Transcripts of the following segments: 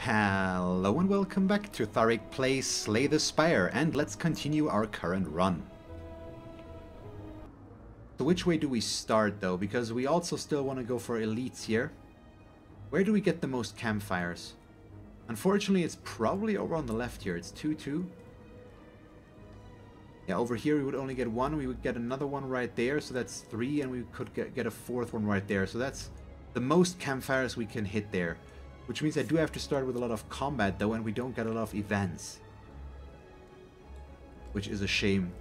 Hello and welcome back to Thalric Plays Slay the Spire, and let's continue our current run. So which way do we start though? Because we also still want to go for elites here. Where do we get the most campfires? Unfortunately, it's probably over on the left here. It's 2-2. Yeah, over here we would only get one. We would get another one right there, so that's 3, and we could get a 4th one right there. So that's the most campfires we can hit there. Which means I do have to start with a lot of combat though, and we don't get a lot of events. Which is a shame.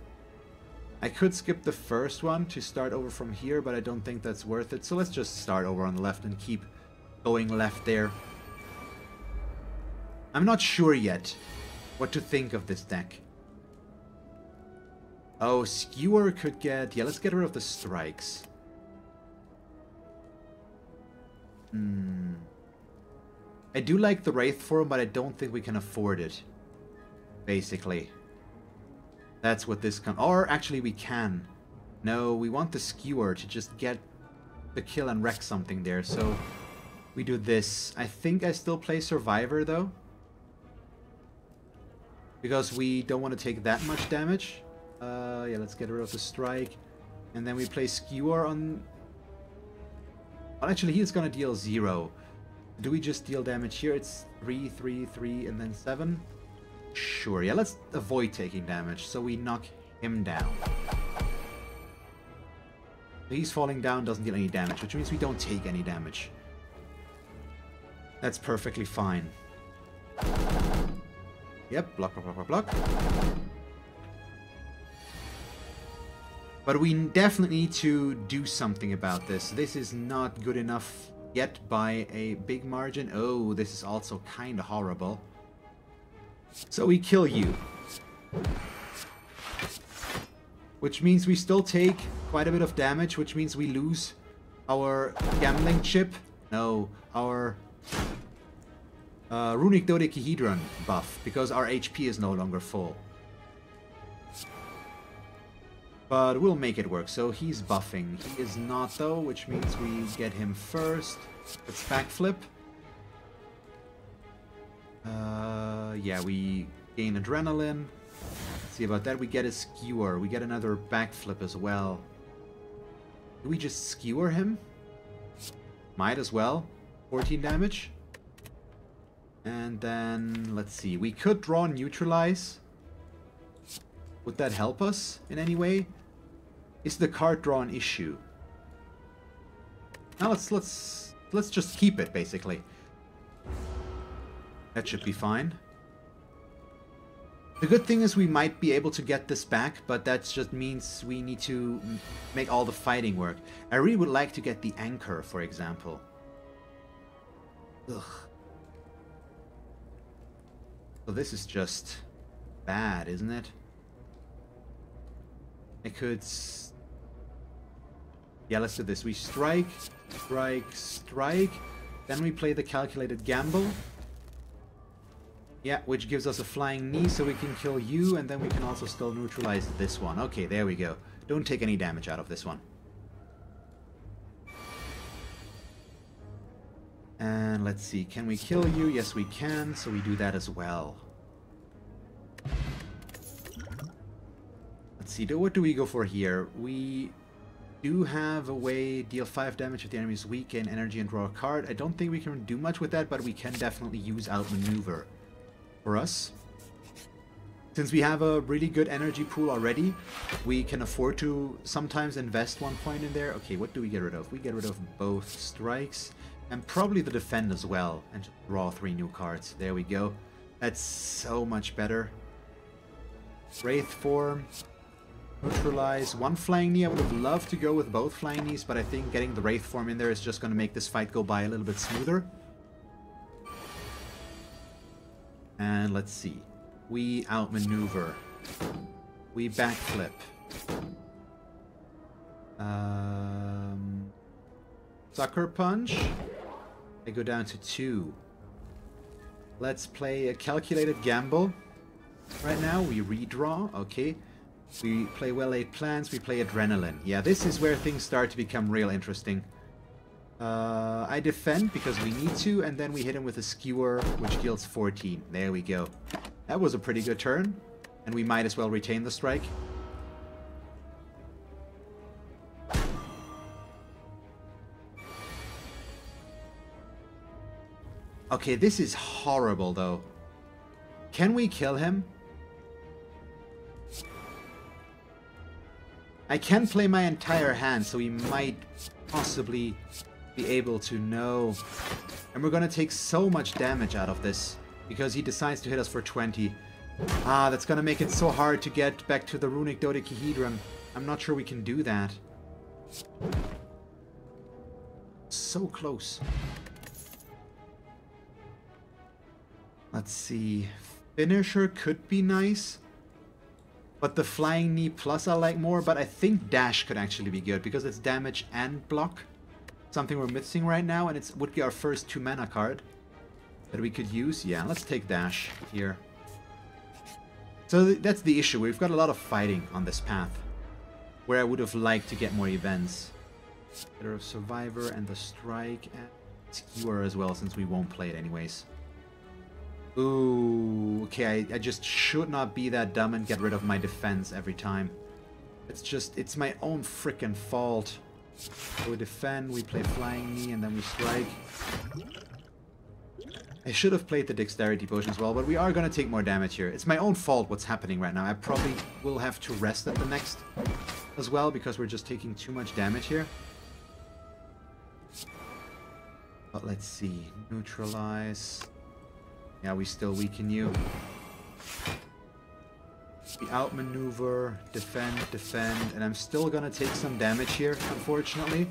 I could skip the first one to start over from here, but I don't think that's worth it. So let's just start over on the left and keep going left there. I'm not sure yet what to think of this deck. Oh, Skewer could get... Yeah, let's get rid of the strikes. I do like the Wraith form, but I don't think we can afford it. Basically. That's what this can... Or actually we can. No, we want the Skewer to just get the kill and wreck something there. So we do this. I think I still play Survivor though. Because we don't want to take that much damage. Yeah, let's get rid of the strike. And then we play Skewer on... Well, actually he's gonna deal 0. Do we just deal damage here? It's 3, 3, 3, and then 7? Sure, yeah, let's avoid taking damage, so we knock him down. He's falling down, doesn't deal any damage, which means we don't take any damage. That's perfectly fine. Yep, block, block, block, block, block. But we definitely need to do something about this. This is not good enough yet by a big margin. Oh, this is also kind of horrible. So we kill you. Which means we still take quite a bit of damage, which means we lose our gambling chip. No, our runic dodecahedron buff, because our HP is no longer full. But we'll make it work. So he's buffing. He is not though, which means we get him first. Let's backflip. Yeah, we gain adrenaline. Let's see about that. We get a skewer. We get another backflip as well. Do we just skewer him? Might as well. 14 damage. And then, let's see. We could draw Neutralize. Would that help us in any way? Is the card draw an issue? Now let's just keep it, basically. That should be fine. The good thing is we might be able to get this back, but that just means we need to make all the fighting work. I really would like to get the Anchor, for example. Ugh. So this is just bad, isn't it? I could... Yeah, let's do this. We strike, strike, strike. Then we play the calculated gamble. Yeah, which gives us a flying knee so we can kill you, and then we can also still neutralize this one. Okay, there we go. Don't take any damage out of this one. And let's see, can we kill you? Yes, we can, so we do that as well. Let's see, what do we go for here? We do have a way, deal 5 damage if the enemy is weak, gain energy and draw a card. I don't think we can do much with that, but we can definitely use outmaneuver for us. Since we have a really good energy pool already, we can afford to sometimes invest 1 point in there. Okay, what do we get rid of? We get rid of both strikes and probably the defend as well, and draw 3 new cards. There we go. That's so much better. Wraith form. Neutralize. 1 flying knee. I would have loved to go with both flying knees, but I think getting the Wraith form in there is just going to make this fight go by a little bit smoother. And let's see. We outmaneuver. We backflip. Sucker punch. I go down to 2. Let's play a calculated gamble. Right now we redraw. Okay. We play well-laid plans, we play adrenaline. Yeah, this is where things start to become real interesting. I defend because we need to, and then we hit him with a skewer, which deals 14. There we go. That was a pretty good turn, and we might as well retain the strike. Okay, this is horrible, though. Can we kill him? I can play my entire hand, so he might possibly be able to know. And we're gonna take so much damage out of this, because he decides to hit us for 20. Ah, that's gonna make it so hard to get back to the runic dodecahedron. I'm not sure we can do that. So close. Let's see. Finisher could be nice. But the flying knee plus I like more. But I think dash could actually be good because it's damage and block. Something we're missing right now. And it would be our first 2 mana card that we could use. Yeah, let's take dash here. So that's the issue. We've got a lot of fighting on this path. Where I would have liked to get more events. Better of Survivor and the Strike. And Skewer as well since we won't play it anyways. Ooh, okay, I just should not be that dumb and get rid of my defense every time. It's my own frickin' fault. So we defend, we play Flying Knee, and then we strike. I should have played the Dexterity Potion as well, but we are gonna take more damage here. It's my own fault what's happening right now. I probably will have to rest at the next as well, because we're just taking too much damage here. But let's see, neutralize... Yeah, we still weaken you. We outmaneuver, defend, and I'm still gonna take some damage here, unfortunately.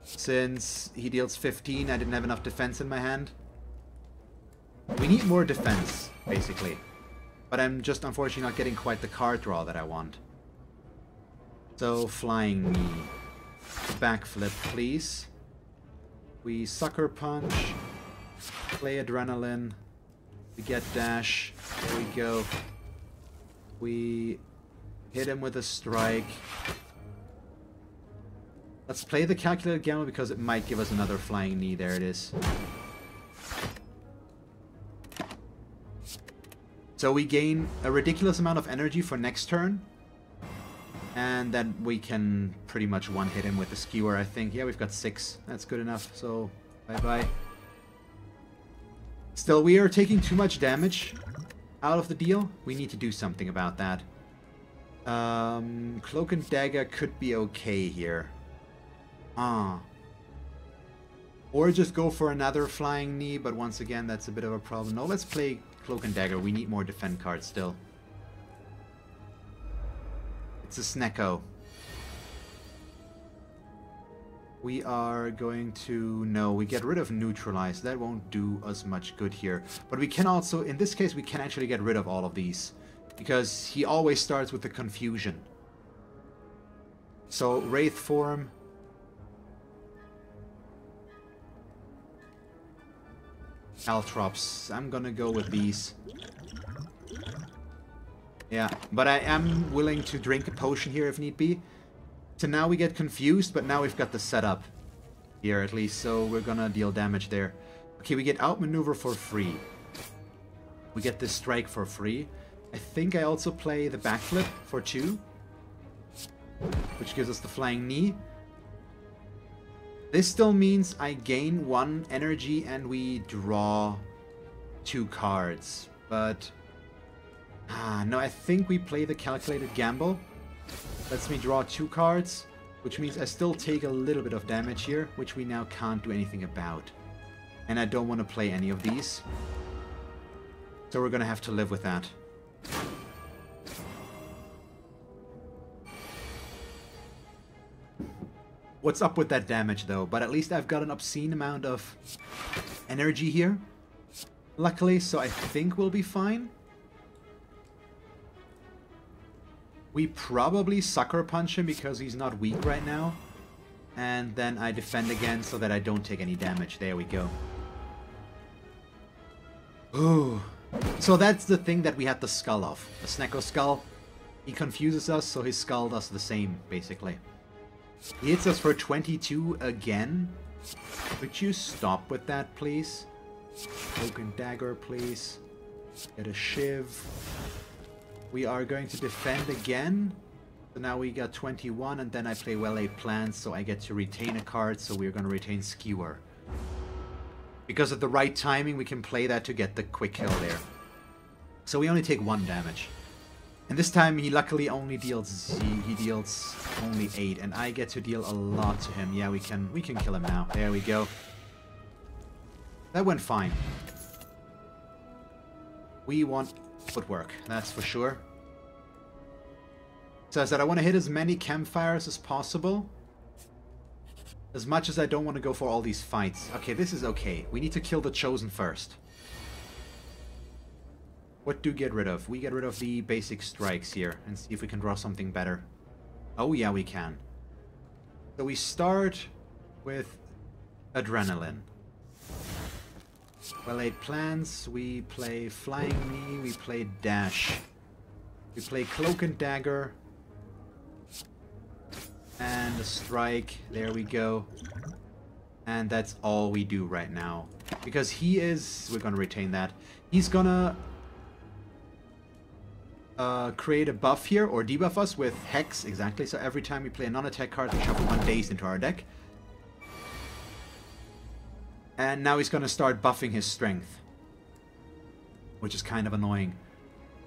Since he deals 15, I didn't have enough defense in my hand. We need more defense, basically. But I'm just unfortunately not getting quite the card draw that I want. So, Flying Knee. Backflip, please. We Sucker Punch. Play Adrenaline. We get dash. There we go. We hit him with a strike. Let's play the Calculated Gamble because it might give us another Flying Knee. There it is. So we gain a ridiculous amount of energy for next turn. And then we can pretty much one-hit him with the Skewer, I think. Yeah, we've got 6. That's good enough. So, bye-bye. Still, we are taking too much damage out of the deal. We need to do something about that. Cloak and Dagger could be okay here. Or just go for another Flying Knee, but once again, that's a bit of a problem. No, let's play Cloak and Dagger. We need more defend cards still. It's a Snecko. We are going to... No, we get rid of Neutralize. That won't do us much good here. But we can also... In this case, we can actually get rid of all of these. Because he always starts with the Confusion. So, Wraith Form. Caltrops. I'm gonna go with these. Yeah, but I am willing to drink a potion here if need be. So now we get confused, but now we've got the setup here at least, so we're gonna deal damage there. Okay, we get outmaneuver for free. We get this strike for free. I think I also play the backflip for 2, which gives us the Flying Knee. This still means I gain 1 energy and we draw 2 cards, but... no, I think we play the Calculated Gamble. Lets me draw 2 cards, which means I still take a little bit of damage here, which we now can't do anything about. And I don't want to play any of these. So we're going to have to live with that. What's up with that damage though? But at least I've got an obscene amount of energy here. Luckily, so I think we'll be fine. We probably Sucker Punch him because he's not weak right now. And then I defend again so that I don't take any damage. There we go. Ooh. So that's the thing that we had the skull of. The Snecko skull. He confuses us, so his skull does the same, basically. He hits us for 22 again. Could you stop with that, please? Broken dagger, please. Get a shiv. We are going to defend again. So now we got 21, and then I play well-laid plans, so I get to retain a card, so we're going to retain Skewer. Because of the right timing, we can play that to get the quick kill there. So we only take 1 damage. And this time he luckily only deals he deals only 8, and I get to deal a lot to him. Yeah, we can kill him now. There we go. That went fine. We want footwork, that's for sure. So I said I want to hit as many campfires as possible. As much as I don't want to go for all these fights. Okay, this is okay. We need to kill the Chosen first. What do we get rid of? We get rid of the basic strikes here and see if we can draw something better. Oh yeah, we can. So we start with Adrenaline. Well-laid plans, we play Flying Knee, we play Dash. We play Cloak and Dagger. And a Strike, there we go. And that's all we do right now. Because he is, we're gonna retain that. He's gonna create a buff here, or debuff us with Hex, exactly. So every time we play a non-attack card, we shuffle 1 Dazed into our deck. And now he's gonna start buffing his strength. Which is kind of annoying.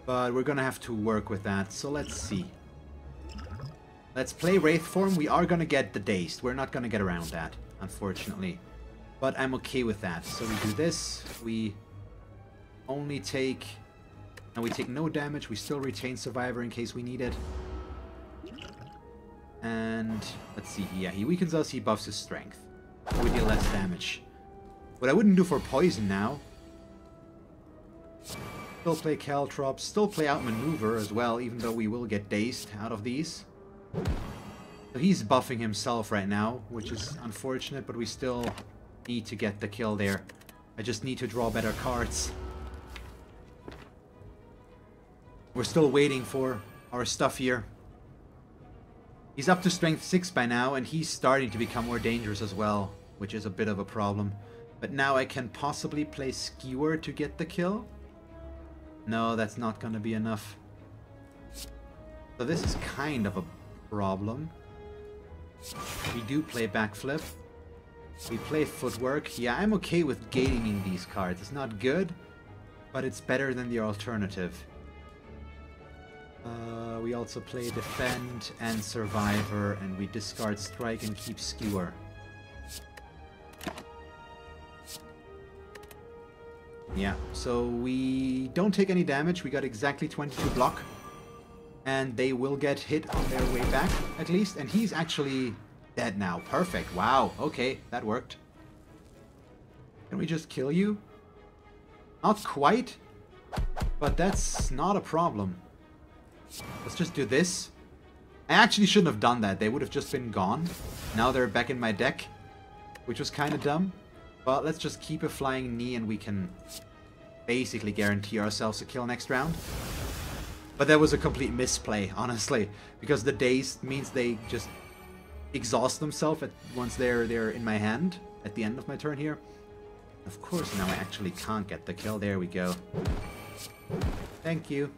But we're gonna have to work with that, so let's see. Let's play Wraith form. We are gonna get the Dazed. We're not gonna get around that, unfortunately. But I'm okay with that. So we do this, we only take... And we take no damage, we still retain Survivor in case we need it. And let's see, yeah, he weakens us, he buffs his strength. So we deal less damage. What I wouldn't do for poison now. Still play Caltrops, still play Outmaneuver as well, even though we will get dazed out of these. So he's buffing himself right now, which is unfortunate, but we still need to get the kill there. I just need to draw better cards. We're still waiting for our stuff here. He's up to strength 6 by now, and he's starting to become more dangerous as well, which is a bit of a problem. But now I can possibly play Skewer to get the kill? No, that's not going to be enough. So this is kind of a problem. We do play Backflip. We play Footwork. Yeah, I'm okay with gaming these cards. It's not good, but it's better than the alternative. We also play Defend and Survivor, and we discard Strike and keep Skewer. Yeah, so we don't take any damage. We got exactly 22 block. And they will get hit on their way back, at least. And he's actually dead now. Perfect. Wow. Okay, that worked. Can we just kill you? Not quite, but that's not a problem. Let's just do this. I actually shouldn't have done that. They would have just been gone. Now they're back in my deck, which was kind of dumb. But let's just keep a Flying Knee and we can basically guarantee ourselves a kill next round. But that was a complete misplay, honestly, because the Dazed means they just exhaust themselves once they're in my hand at the end of my turn here. Of course, now I actually can't get the kill. There we go. Thank you.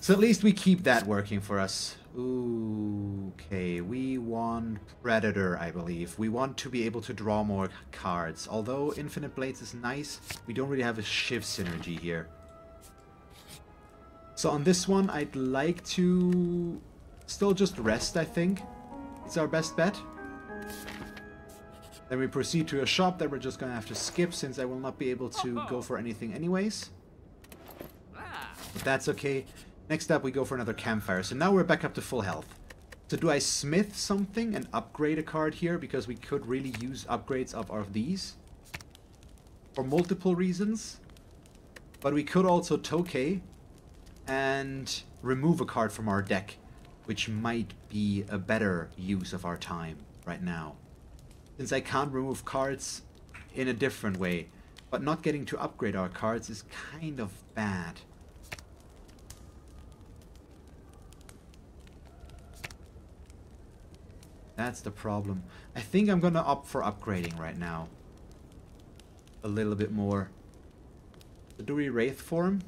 So at least we keep that working for us. Ooh, okay, we want Predator, I believe. We want to be able to draw more cards. Although Infinite Blades is nice, we don't really have a Shiv synergy here. So on this one, I'd like to still just rest, I think. It's our best bet. Then we proceed to a shop that we're just going to have to skip, since I will not be able to go for anything anyways. But that's okay. Next up, we go for another campfire. So now we're back up to full health. So do I smith something and upgrade a card here? Because we could really use upgrades of these. For multiple reasons. But we could also Tokay and remove a card from our deck, which might be a better use of our time right now. Since I can't remove cards in a different way, but not getting to upgrade our cards is kind of bad. That's the problem. I think I'm gonna opt for upgrading right now. A little bit more. So do we Wraith form?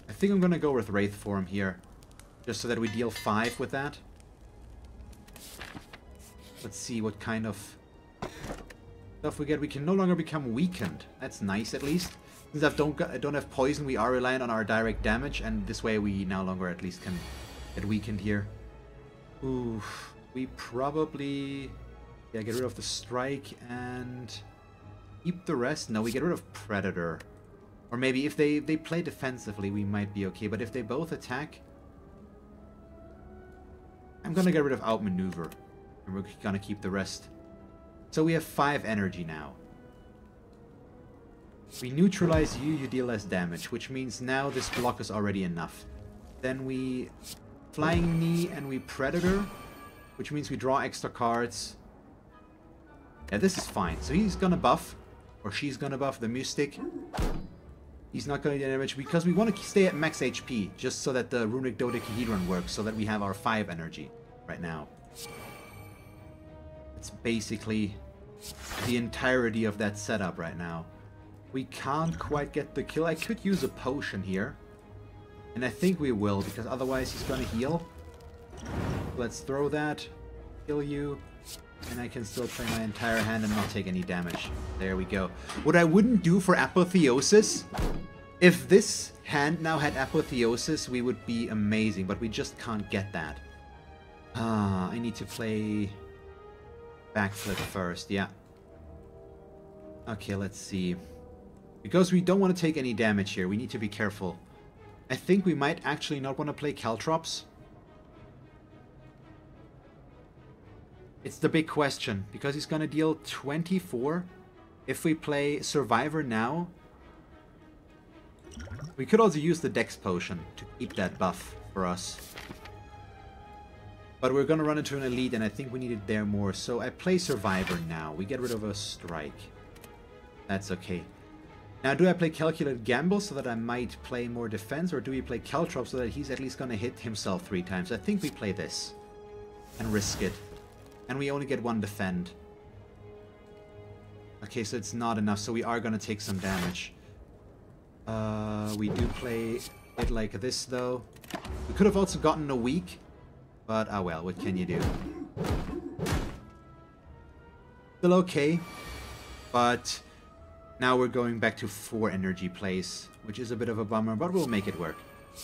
I think I'm gonna go with Wraith form here. Just so that we deal 5 with that. Let's see what kind of stuff we get. We can no longer become weakened. That's nice, at least. Since I don't have poison, we are reliant on our direct damage, and this way we no longer at least can get weakened here. Oof. We probably... yeah, get rid of the strike and keep the rest. No, we get rid of Predator. Or maybe if they play defensively, we might be okay. But if they both attack... I'm gonna get rid of outmaneuver. And we're gonna keep the rest. So we have 5 energy now. We neutralize you, you deal less damage, which means now this block is already enough. Then we Flying Knee and we Predator, which means we draw extra cards. Yeah, this is fine. So he's gonna buff, or she's gonna buff the Mystic. He's not gonna get damage because we want to stay at max HP, just so that the Runic Dodecahedron works, so that we have our 5 energy right now. It's basically the entirety of that setup right now. We can't quite get the kill. I could use a potion here. And I think we will, because otherwise he's gonna heal. Let's throw that. Kill you. And I can still play my entire hand and not take any damage. There we go. What I wouldn't do for Apotheosis... if this hand now had Apotheosis, we would be amazing. But we just can't get that. I need to play... Backflip first, yeah. Okay, let's see. Because we don't want to take any damage here, we need to be careful. I think we might actually not want to play Caltrops. It's the big question, because he's going to deal 24. If we play Survivor now, we could also use the Dex Potion to keep that buff for us. But we're going to run into an Elite, and I think we need it there more. So I play Survivor now. We get rid of a Strike. That's okay. Now, do I play Calculated Gamble so that I might play more defense, or do we play Caltrop so that he's at least going to hit himself 3 times? I think we play this and risk it. And we only get 1 defend. Okay, so it's not enough, so we are going to take some damage. We do play it like this, though. We could have also gotten a weak, but oh well, what can you do? Still okay, but... now we're going back to 4 energy plays, which is a bit of a bummer, but we'll make it work.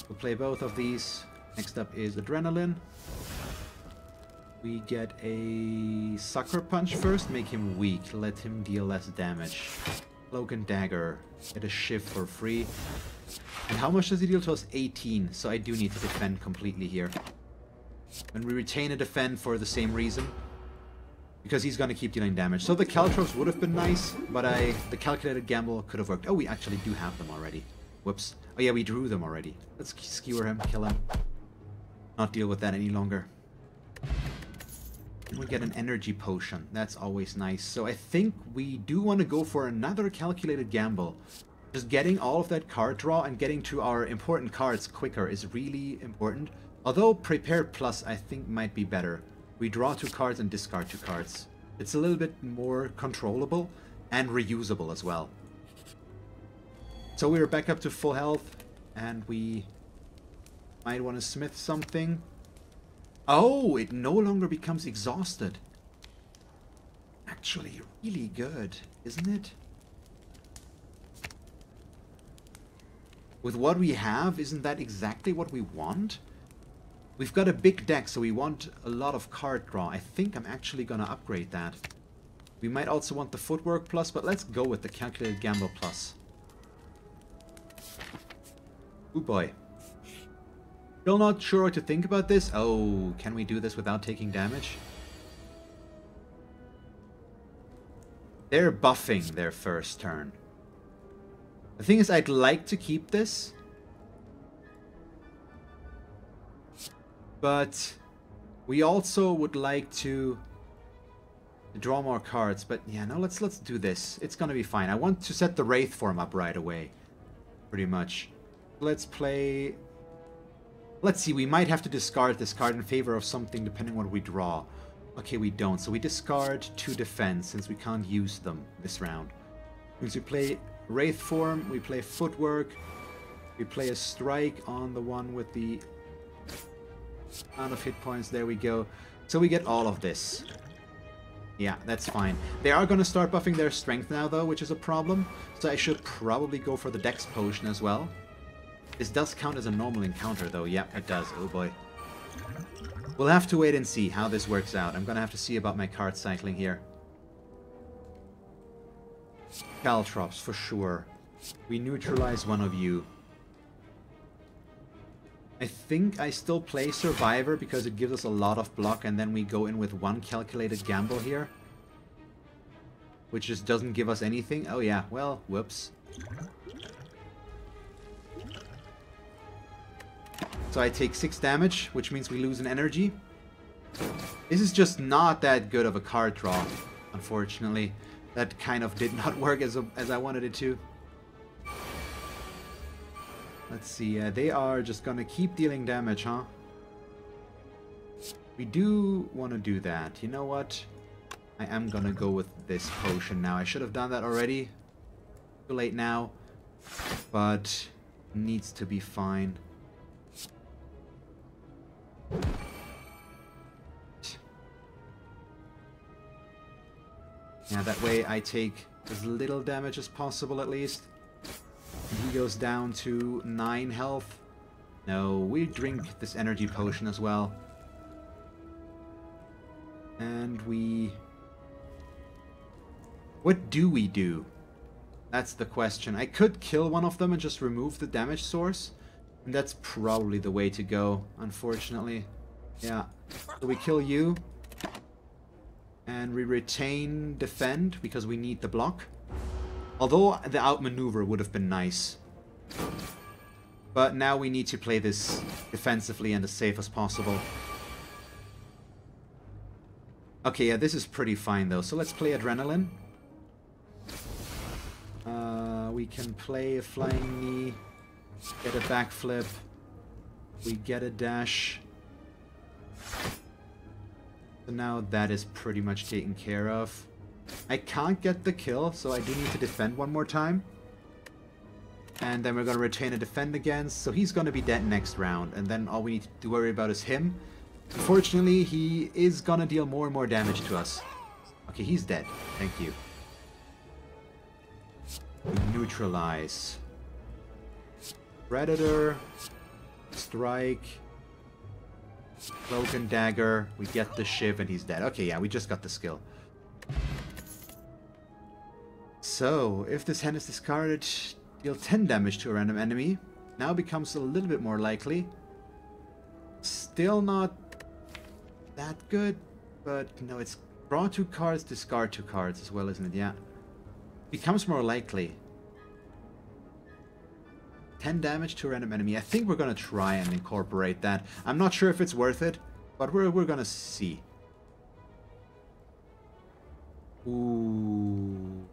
We'll play both of these. Next up is Adrenaline. We get a Sucker Punch first, make him weak, let him deal less damage. Cloak and Dagger, get a Shiv for free. And how much does he deal to us? 18, so I do need to defend completely here. And we retain a defend for the same reason. Because he's going to keep dealing damage. So the Caltrops would have been nice, but the Calculated Gamble could have worked. Oh, we actually do have them already. Whoops. Oh yeah, we drew them already. Let's skewer him, kill him. Not deal with that any longer. And we get an Energy Potion. That's always nice. So I think we do want to go for another Calculated Gamble. Just getting all of that card draw and getting to our important cards quicker is really important. Although Prepared Plus I think might be better. We draw 2 cards and discard 2 cards. It's a little bit more controllable and reusable as well. So we're back up to full health, and we might want to smith something. Oh, it no longer becomes exhausted. Actually, really good, isn't it? With what we have, isn't that exactly what we want? We've got a big deck, so we want a lot of card draw. I think I'm actually going to upgrade that. We might also want the Footwork Plus, but let's go with the Calculated Gamble Plus. Oh boy. Still not sure what to think about this. Oh, can we do this without taking damage? They're buffing their first turn. The thing is, I'd like to keep this. But we also would like to draw more cards. But yeah, no, let's do this. It's gonna be fine. I want to set the Wraith form up right away. Pretty much. Let's play... let's see, we might have to discard this card in favor of something depending on what we draw. Okay, we don't. So we discard 2 defense since we can't use them this round. Once we play Wraith Form, we play Footwork, we play a Strike on the one with the amount of hit points. There we go. So we get all of this. Yeah, that's fine. They are going to start buffing their strength now, though, which is a problem. So I should probably go for the Dex Potion as well. This does count as a normal encounter, though. Yep, it does. Oh, boy. We'll have to wait and see how this works out. I'm going to have to see about my card cycling here. Caltrops, for sure. We neutralize one of you. I think I still play Survivor because it gives us a lot of block, and then we go in with 1 calculated gamble here. Which just doesn't give us anything. Oh yeah, well, whoops. So I take 6 damage, which means we lose an energy. This is just not that good of a card draw, unfortunately. That kind of did not work as I wanted it to. Let's see, they are just gonna keep dealing damage, huh? We do want to do that. You know what? I am gonna go with this potion now. I should have done that already. Too late now. But needs to be fine. Yeah, that way I take as little damage as possible at least. And he goes down to 9 health. No, we drink this energy potion as well. And we... What do we do? That's the question. I could kill one of them and just remove the damage source. And that's probably the way to go, unfortunately. Yeah. So we kill you. And we retain defend because we need the block. Although the outmaneuver would have been nice. But now we need to play this defensively and as safe as possible. Okay, yeah, this is pretty fine though. So let's play Adrenaline. We can play a Flying Knee, get a backflip, we get a dash. So now that is pretty much taken care of. I can't get the kill, so I do need to defend one more time. And then we're going to retain a defend again, so he's going to be dead next round. And then all we need to worry about is him. Unfortunately, he is going to deal more and more damage to us. Okay, he's dead. Thank you. Neutralize. Predator. Strike. Cloak and Dagger. We get the Shiv and he's dead. Okay, yeah, we just got the skill. So, if this hand is discarded, deal 10 damage to a random enemy. Now becomes a little bit more likely. Still not that good, but no, it's draw 2 cards, discard 2 cards as well, isn't it? Yeah. Becomes more likely. 10 damage to a random enemy. I think we're gonna try and incorporate that. I'm not sure if it's worth it, but we're gonna see. Ooh.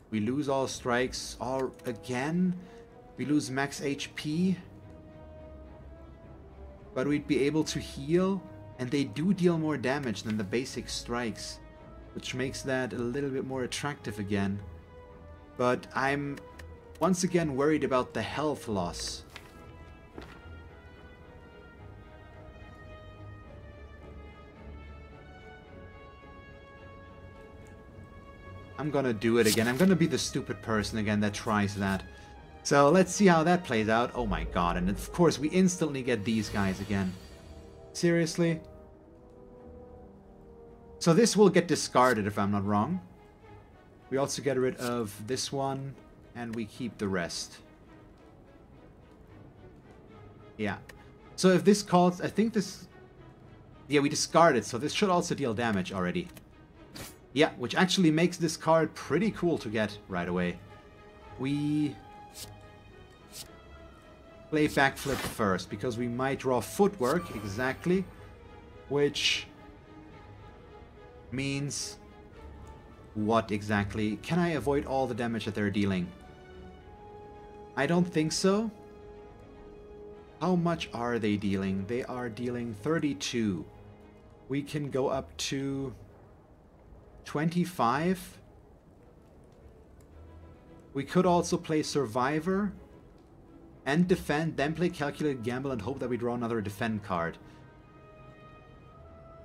We lose all strikes all again. We lose max HP. But we'd be able to heal, and they do deal more damage than the basic strikes, which makes that a little bit more attractive again. But I'm once again worried about the health loss. I'm gonna do it again. I'm gonna be the stupid person again that tries that. So let's see how that plays out. Oh my god, and of course we instantly get these guys again. Seriously? So this will get discarded if I'm not wrong. We also get rid of this one, and we keep the rest. Yeah. So if this calls, I think this... Yeah, we discard it, so this should also deal damage already. Yeah, which actually makes this card pretty cool to get right away. We play backflip first, because we might draw footwork, exactly. Which means... What exactly? Can I avoid all the damage that they're dealing? I don't think so. How much are they dealing? They are dealing 32. We can go up to 25. We could also play Survivor and Defend, then play Calculated Gamble and hope that we draw another Defend card.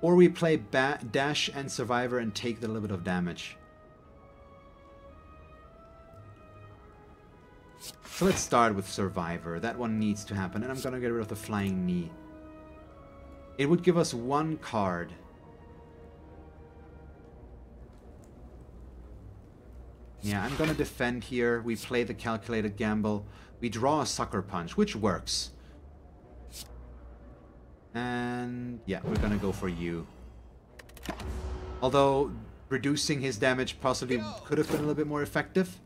Or we play Dash and Survivor and take the little bit of damage. So let's start with Survivor. That one needs to happen, and I'm gonna get rid of the Flying Knee. It would give us one card. Yeah, I'm gonna defend here. We play the Calculated Gamble. We draw a Sucker Punch, which works. And yeah, we're gonna go for you. Although reducing his damage possibly could have been a little bit more effective.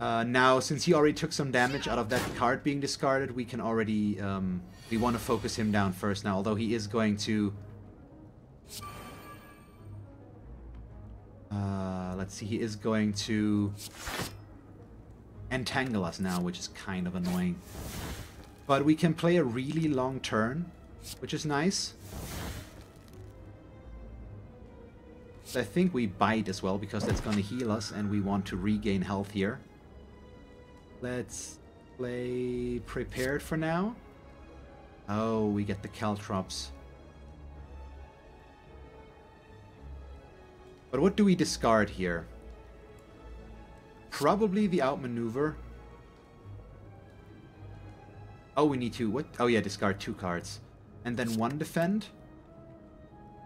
Now, since he already took some damage out of that card being discarded, we can already... we want to focus him down first now, although he is going to... let's see, he is going to entangle us now, which is kind of annoying. But we can play a really long turn, which is nice. I think we bite as well, because that's going to heal us, and we want to regain health here. Let's play Prepared for now. Oh, we get the Caltrops. But what do we discard here? Probably the Outmaneuver. Oh, we need to... What? Oh yeah, discard 2 cards. And then 1 Defend.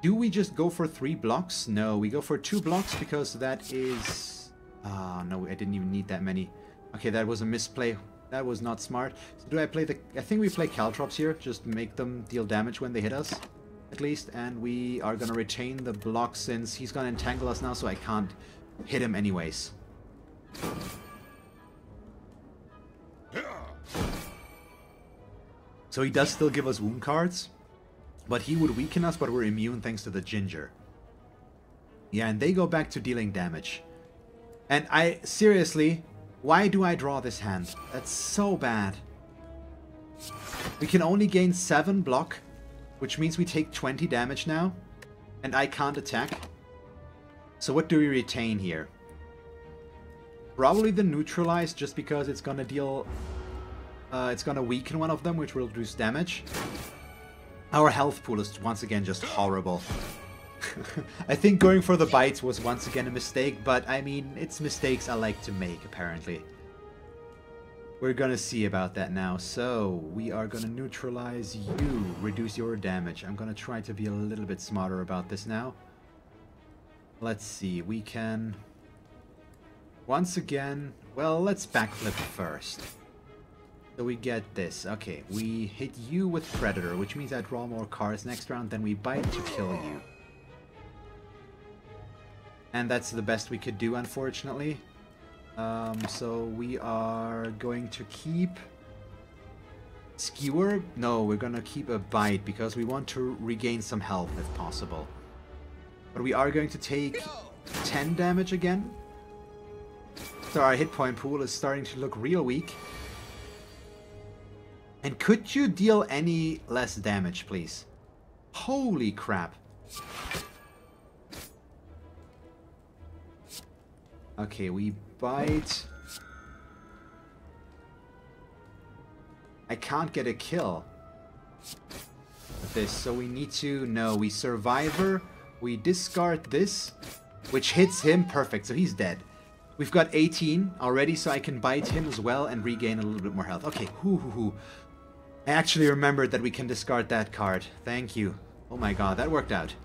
Do we just go for 3 blocks? No, we go for 2 blocks because that is... Ah, no, I didn't even need that many. Okay, that was a misplay. That was not smart. So do I play the... I think we play Caltrops here. Just make them deal damage when they hit us, at least. And we are going to retain the block since he's going to entangle us now, so I can't hit him anyways. So he does still give us wound cards, but he would weaken us, but we're immune thanks to the Ginger. Yeah, and they go back to dealing damage. And I... Seriously... Why do I draw this hand? That's so bad. We can only gain 7 block, which means we take 20 damage now, and I can't attack. So what do we retain here? Probably the Neutralize, just because it's gonna deal... it's gonna weaken one of them, which will reduce damage. Our health pool is once again just horrible. I think going for the bites was once again a mistake, but I mean, it's mistakes I like to make, apparently. We're gonna see about that now. So, we are gonna neutralize you, reduce your damage. I'm gonna try to be a little bit smarter about this now. Let's see, we can... Once again, well, let's backflip first. So we get this. Okay, we hit you with Predator, which means I draw more cards next round, then we bite to kill you. And that's the best we could do, unfortunately. So we are going to keep... Skewer? No, we're gonna keep a bite, because we want to regain some health, if possible. But we are going to take 10 damage again. So our hit point pool is starting to look real weak. And could you deal any less damage, please? Holy crap. Okay, we bite. I can't get a kill with this, so we need to... No, we Survivor. We discard this, which hits him. Perfect, so he's dead. We've got 18 already, so I can bite him as well and regain a little bit more health. Okay, I actually remembered that we can discard that card. Thank you. Oh my god, that worked out.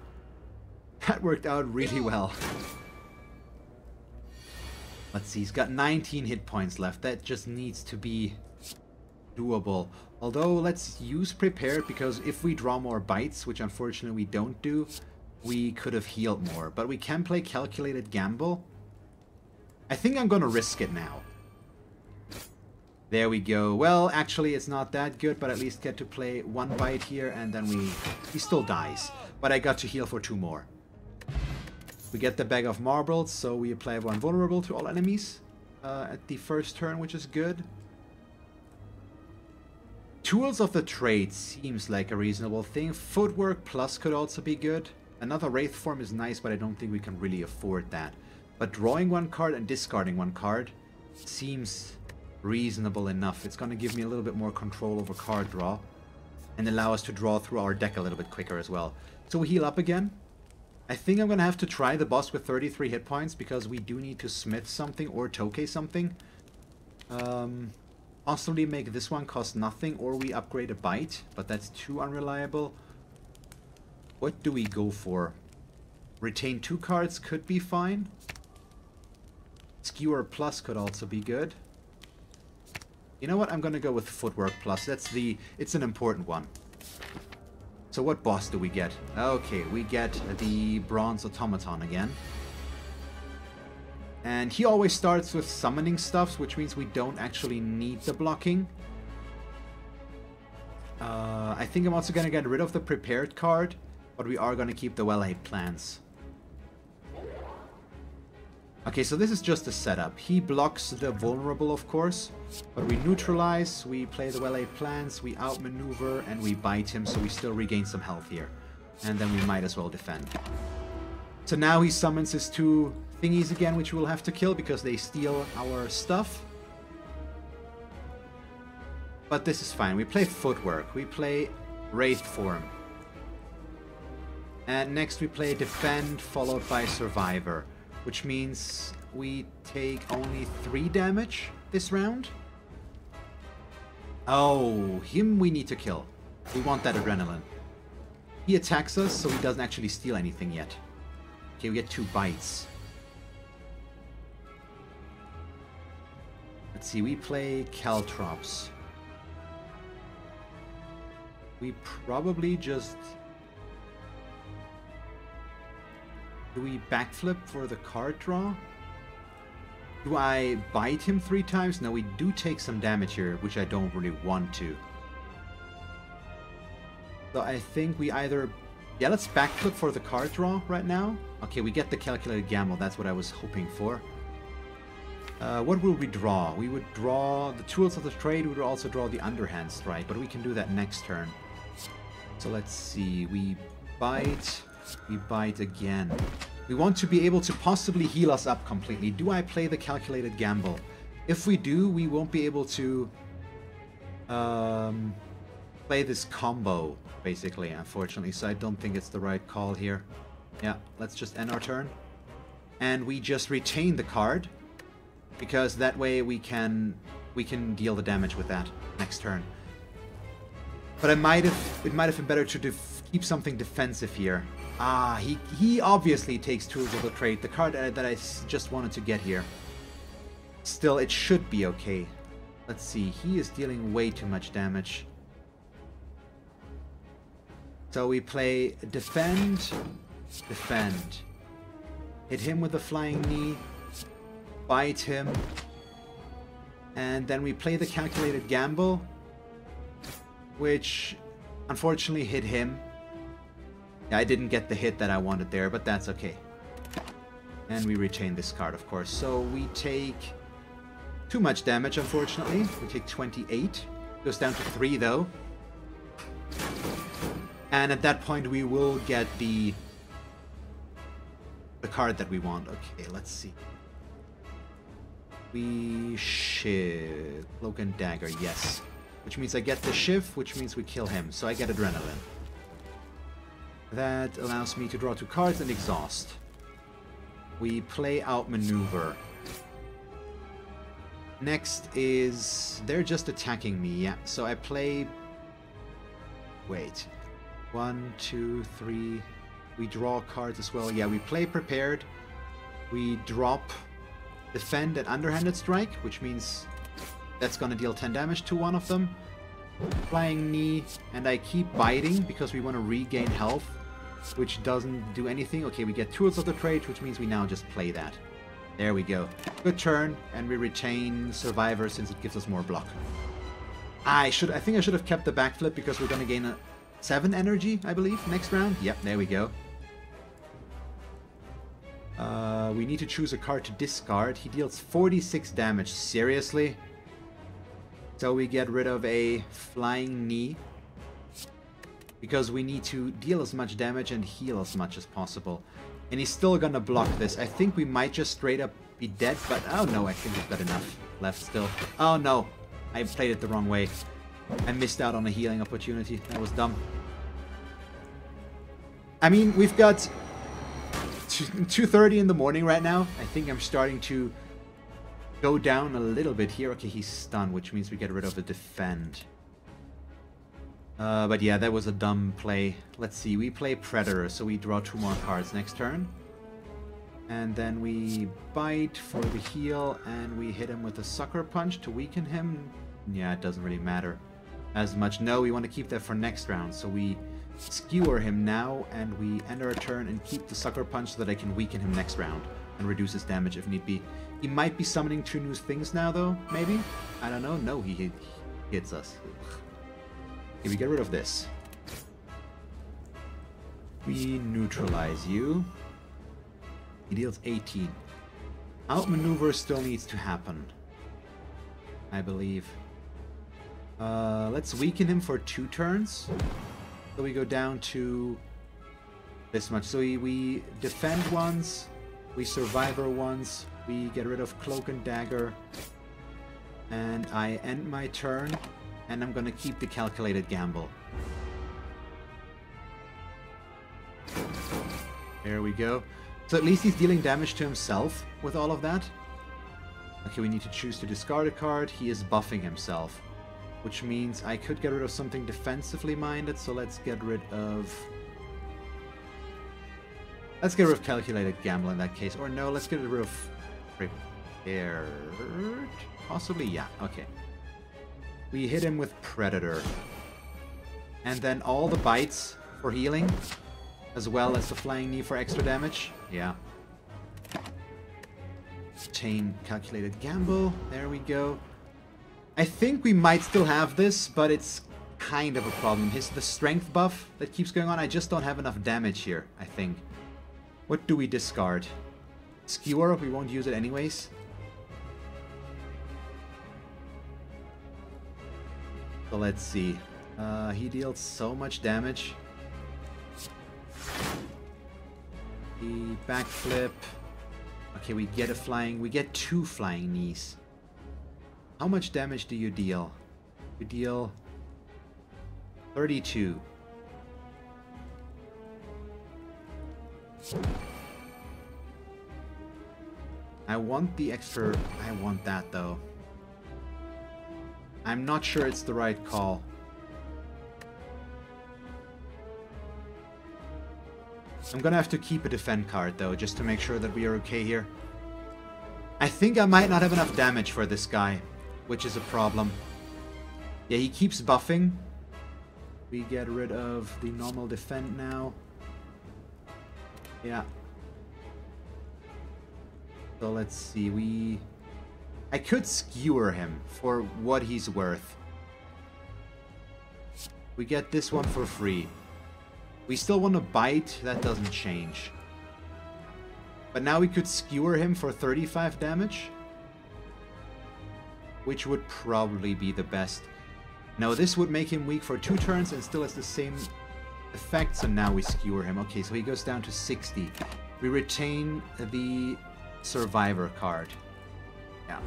That worked out really well. Let's see, he's got 19 hit points left. That just needs to be doable. Although, let's use Prepared, because if we draw more bites, which unfortunately we don't do, we could have healed more. But we can play Calculated Gamble. I think I'm gonna risk it now. There we go. Well, actually, it's not that good, but at least get to play 1 bite here, and then he still dies. But I got to heal for 2 more. We get the Bag of Marbles, so we apply 1 vulnerable to all enemies at the first turn, which is good. Tools of the trade seems like a reasonable thing. Footwork plus could also be good. Another Wraith form is nice, but I don't think we can really afford that. But drawing one card and discarding one card seems reasonable enough. It's going to give me a little bit more control over card draw and allow us to draw through our deck a little bit quicker as well. So we heal up again. I think I'm going to have to try the boss with 33 hit points because we do need to smith something or toke something. Possibly make this one cost nothing, or we upgrade a bite, but that's too unreliable. What do we go for? Retain 2 cards could be fine. Skewer plus could also be good. You know what? I'm gonna go with Footwork plus. It's an important one. So what boss do we get? Okay, we get the Bronze Automaton again. And he always starts with summoning stuffs, which means we don't actually need the blocking. I think I'm also gonna get rid of the prepared card, but we are gonna keep the well-laid plans. Okay, so this is just a setup. He blocks the vulnerable, of course, but we neutralize, we play the well-laid plans, we outmaneuver, and we bite him, so we still regain some health here. And then we might as well defend. So now he summons his 2 thingies again, which we'll have to kill because they steal our stuff. But this is fine. We play Footwork. We play Wraith Form. And next we play Defend, followed by Survivor, which means we take only 3 damage this round. Oh, him we need to kill. We want that adrenaline. He attacks us, so he doesn't actually steal anything yet. Okay, we get 2 bites. Let's see, we play Caltrops. We probably just... Do we backflip for the card draw? Do I bite him 3 times? No, we do take some damage here, which I don't really want to. So I think we either... Yeah, let's backflip for the card draw right now. Okay, we get the calculated gamble. That's what I was hoping for. What will we draw? We would draw the Tools of the Trade. We would also draw the Underhand Strike, but we can do that next turn. So let's see. We bite. We bite again. We want to be able to possibly heal us up completely. Do I play the calculated gamble? If we do, we won't be able to play this combo, basically, unfortunately. So I don't think it's the right call here. Yeah, let's just end our turn. And we just retain the card, because that way we can deal the damage with that next turn. But it might have been better to keep something defensive here. Ah, he obviously takes Tools of the Trade, the card that I just wanted to get here. Still, it should be okay. Let's see, he is dealing way too much damage. So we play Defend, Defend. Hit him with the Flying Knee, bite him, and then we play the Calculated Gamble, which unfortunately hit him. I didn't get the hit that I wanted there, but that's okay. And we retain this card, of course. So we take too much damage, unfortunately. We take 28. Goes down to 3, though. And at that point, we will get the card that we want. Okay, let's see. We shiv. Cloak and Dagger, yes. Which means I get the shiv, which means we kill him. So I get Adrenaline. That allows me to draw 2 cards and exhaust. We play Outmaneuver. Next is... They're just attacking me, yeah. So I play... Wait. 1, 2, 3... We draw cards as well. Yeah, we play Prepared. We drop Defend and Underhanded Strike, which means that's gonna deal 10 damage to one of them. Flying Knee, and I keep biting because we want to regain health, which doesn't do anything. Okay, we get Tools of the Trade, which means we now just play that. There we go. Good turn, and we retain Survivor since it gives us more block. I think I should have kept the backflip because we're going to gain a 7 energy, I believe, next round. Yep, there we go. We need to choose a card to discard. He deals 46 damage. Seriously? So we get rid of a flying knee. Because we need to deal as much damage and heal as much as possible. And he's still gonna block this. I think we might just straight up be dead, but oh no, I think we've got enough left still. Oh no, I played it the wrong way. I missed out on a healing opportunity. That was dumb. I mean, we've got 2:30 in the morning right now. I think I'm starting to go down a little bit here. Okay, he's stunned, which means we get rid of the defend. But yeah, that was a dumb play. Let's see, we play Predator, so we draw 2 more cards next turn. And then we bite for the heal, and we hit him with a Sucker Punch to weaken him. Yeah, it doesn't really matter as much. No, we want to keep that for next round, so we skewer him now, and we end our turn and keep the Sucker Punch so that I can weaken him next round and reduce his damage if need be. He might be summoning 2 new things now, though, maybe? I don't know. No, he hits us. Okay, we get rid of this. We neutralize you. He deals 18. Outmaneuver still needs to happen, I believe. Let's weaken him for 2 turns. So we go down to this much. So we defend once, we survivor once, we get rid of Cloak and Dagger, and I end my turn. And I'm gonna keep the calculated gamble. There we go. So at least he's dealing damage to himself with all of that. Okay, we need to choose to discard a card. He is buffing himself, which means I could get rid of something defensively minded. So let's get rid of... Let's get rid of calculated gamble in that case. Or no, let's get rid of... Prepared? Possibly, yeah, okay. We hit him with Predator. And then all the bites for healing, as well as the flying knee for extra damage. Yeah. Chain calculated gamble. There we go. I think we might still have this, but it's kind of a problem. The strength buff that keeps going on, I just don't have enough damage here, I think. What do we discard? Skewer, we won't use it anyways. So let's see. He deals so much damage. The backflip. Okay, we get a flying. We get 2 flying knees. How much damage do you deal? You deal 32. I want the extra. I want that though. I'm not sure it's the right call. I'm gonna have to keep a defend card though, just to make sure that we are okay here. I think I might not have enough damage for this guy, which is a problem. Yeah, he keeps buffing. We get rid of the normal defend now. Yeah. So let's see, I could skewer him for what he's worth. We get this one for free. We still want to bite, that doesn't change. But now we could skewer him for 35 damage, which would probably be the best. No, this would make him weak for 2 turns and still has the same effect, so now we skewer him. Okay, so he goes down to 60. We retain the survivor card. Yeah.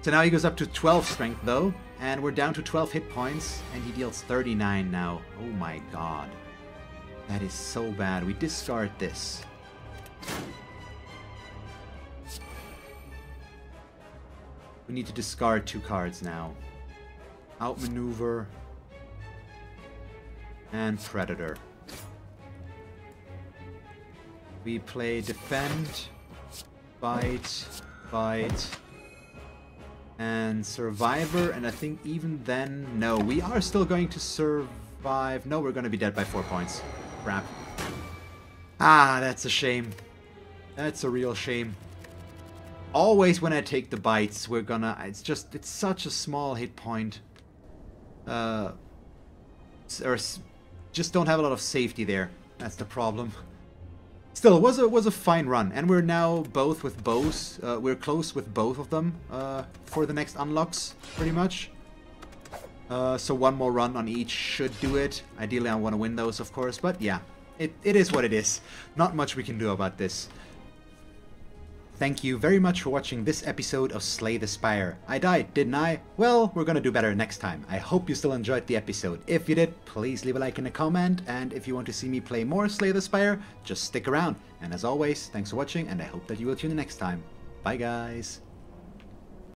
So now he goes up to 12 strength though, and we're down to 12 hit points, and he deals 39 now. Oh my god. That is so bad. We discard this. We need to discard 2 cards now. Outmaneuver and Predator. We play defend, bite, bite, and survivor, and I think even then, no, we are still going to survive. No, we're going to be dead by 4 points. Crap. Ah, that's a shame. That's a real shame. Always when I take the bites, we're gonna, it's such a small hit point. Or just don't have a lot of safety there. That's the problem. Still, it was a fine run, and we're now both with bows. We're close with both of them for the next unlocks, pretty much. So one more run on each should do it. Ideally, I want to win those, of course, but yeah, it is what it is. Not much we can do about this. Thank you very much for watching this episode of Slay the Spire. I died, didn't I? Well, we're gonna do better next time. I hope you still enjoyed the episode. If you did, please leave a like and a comment, and if you want to see me play more Slay the Spire, just stick around. And as always, thanks for watching, and I hope that you will tune in next time. Bye guys!